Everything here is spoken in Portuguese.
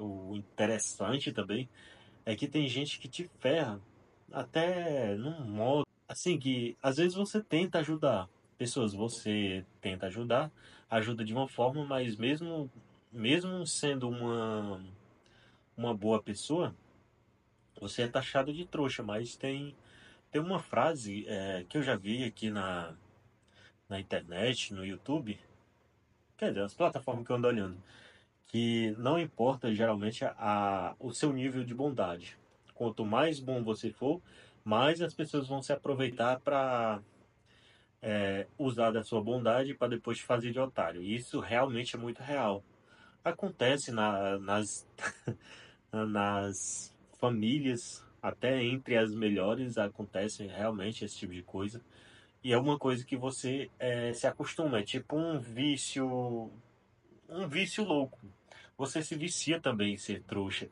o interessante também é que tem gente que te ferra até num modo assim que às vezes você tenta ajudar pessoas, você tenta ajudar, ajuda de uma forma, mas mesmo sendo uma boa pessoa, você é taxado de trouxa. Mas tem uma frase que eu já vi aqui na internet, no YouTube, quer dizer, as plataformas que eu ando olhando, que não importa geralmente o seu nível de bondade. Quanto mais bom você for, mais as pessoas vão se aproveitar para usar da sua bondade para depois te fazer de otário. E isso realmente é muito real. Acontece nas famílias, até entre as melhores, acontece realmente esse tipo de coisa. E é uma coisa que você se acostuma, é tipo um vício louco. Você se vicia também em ser trouxa.